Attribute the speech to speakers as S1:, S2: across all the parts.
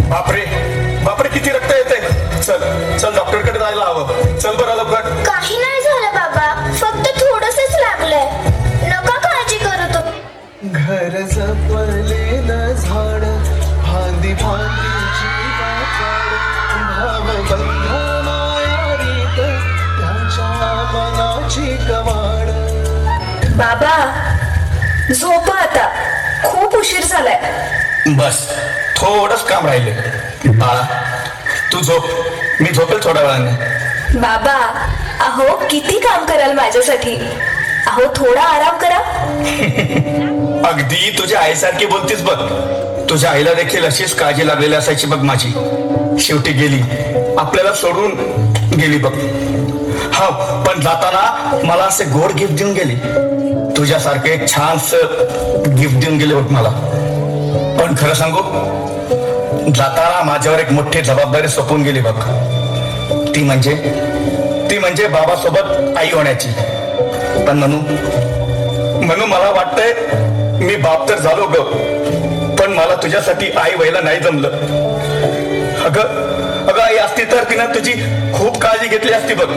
S1: बापरे बापरे, किती रक्त येते. चल चल, डॉक्टरकडे जायला हवं. चल बरं लवकर.
S2: काही नाही झालं बाबा, फक्त थोडंसंच लागलंय. नका काळजी करू तुम्ही.
S3: घर जपलेलं झाड फांदी फांदी जीवा भाव बंध मायारीत त्यांच्या मनाची कवाड.
S4: बाबा झोपा आता, खूप उशीर झालाय.
S1: बस थोडंच काम राहिले. बाळा तू झोप, मी झोपेल थोड्या वेळाने.
S4: बाबा अहो किती काम कराल माझ्यासाठी. अहो थोडा आराम करा.
S1: अगदी तुझ्या आईसारखी बोलतीस बघ. तुझ्या आईला देखील अशीच काळजी लागलेली असायची बघ माझी. शेवटी गेली, आपल्याला सोडून गेली बघ. हा पण जाताना मला असे गोड गिफ्ट देऊन गेली. तुझ्यासारखे एक छानस गिफ्ट देऊन गेले बघ मला. पण खरं सांगू, जाताना माझ्यावर एक मोठी जबाबदारी सोपवून गेली बघ. ती म्हणजे बाबासोबत आई होण्याची. पण म्हणून मला वाटतंय मी बाप तर झालो ग, पण मला तुझ्यासाठी आई व्हायला नाही जमलं. अगं आई असती तर तिनं तुझी खूप काळजी घेतली असती बघ.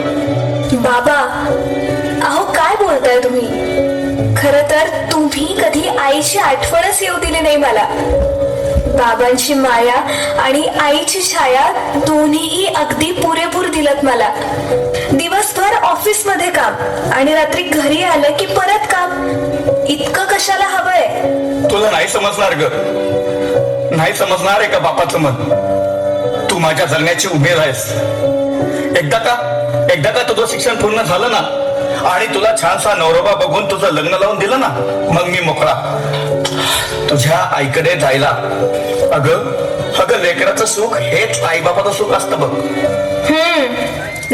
S4: बाबा अहो काय बोलताय तुम्ही. खरं तर तुम्ही कधी आईची आठवणच येऊ दिली नाही मला. बाबांची माया आणि आईची छाया दोन्हीही अगदी पुरेपूर दिलत मला. दिवसभर ऑफिस मध्ये काम आणि रात्री घरी आलं की परत काम. इतकं कशाला हवंय.
S1: तुला नाही समजणार ग, नाही समजणार आहे का बापाचं मन. तू माझ्या जगण्याची उमेद आहेस. एकदा का तुझं शिक्षण पूर्ण झालं ना आणि तुला छानसा नवरोबा बघून तुझं लग्न लावून दिलं ना, मग मी मोकळा तुझ्या आईकडे जायला. अगं लेकराचं सुख हेच आई बापाचं सुख असतं बघ.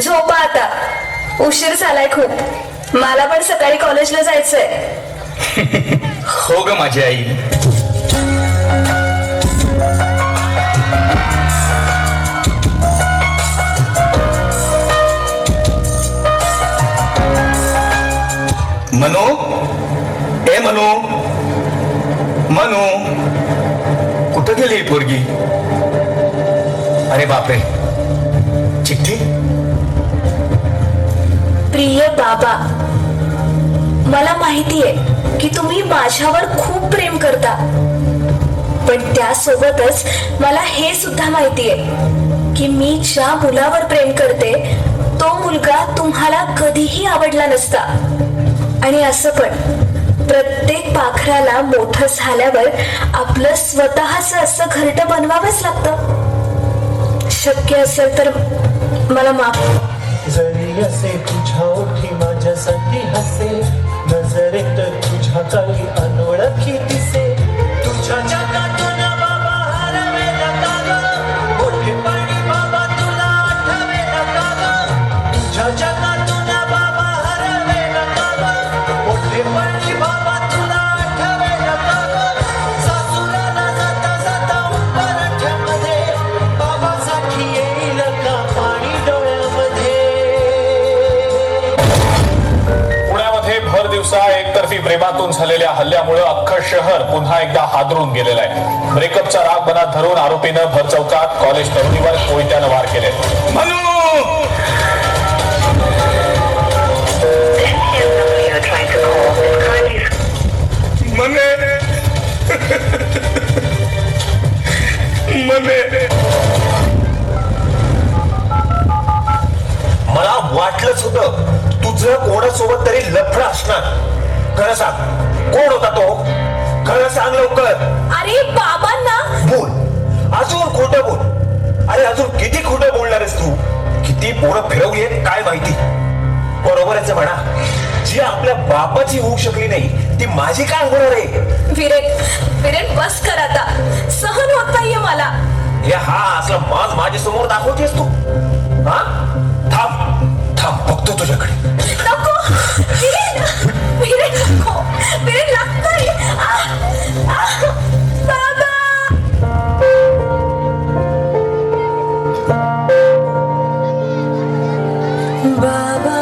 S4: झोपा आता, उशीर झालाय खूप. मला पण सकाळी कॉलेजला जायचंय.
S1: हो ग माझी आई. मनू कुठं गेली ही पोरगी. अरे बापरे, चिठ्ठी.
S4: प्रिय बाबा, मला माहितीये की तुम्ही माझ्यावर खूप प्रेम करता, पण त्यासोबतच मला हे सुद्धा माहितीये की मी ज्या मुलावर प्रेम करते तो मुलगा तुम्हाला कधीही आवडला नसता. आणि असं पण प्रत्येक पाखराला मोठं झाल्यावर आपलं स्वतःच असं घरटं बनवावंच लागतं. शक्य असेल तर मला माफ.
S3: जरी असे तुझ्या ओठी माझ्यासाठी हसे, नजरेत तुझ्या काही अनोळखी दिसे. तुझ्या जगातून बाबा हरवेला का ग, मोठे पाणी बाबा तुला आठवेला का ग. तुझ्या जगातून बाबा हरवेला का ग, मोठे पाणी बाबा तुला आठवेला का ग. सासुराला जाता जाता उंबरठ्यामध्ये बाबासाठी येईल का पाणी डोळ्यामध्ये.
S5: पुण्यामध्ये भर दिवसा एकतर्फी प्रेमातून झालेल्या हल्ल्यामुळे अख्खं शहर पुन्हा एकदा हादरून गेलेलं आहे. ब्रेकअपचा राग मनात धरून आरोपीनं भर चौकात कॉलेज तरुणीवर कोयत्यानं वार केले.
S6: मला वाटलंच होतं तुझं कोणासोबत तरी लफडं असणार. खरं सांग, कोण होता तो. खरं सांग लवकर.
S4: अरे बाबांना
S6: बोल, अजून खोटं बोल. अरे अजून किती खोटं बोलणार आहेस तू. किती पोरं फिरवली आहेत काय माहिती. बरोबरच म्हणा, जी आपल्या बापाची होऊ शकली नाही ती माझी काय होणार आहे.
S4: विरेन बस कर आता, सहन होत नाहीये मला.
S6: हे हा असला माज माझ्या समोर दाखवतेस तू. हा थांब बघतो तुझ्याकडे.
S4: नको विरेन नको. विरेन लागतंय. बाबा बाबा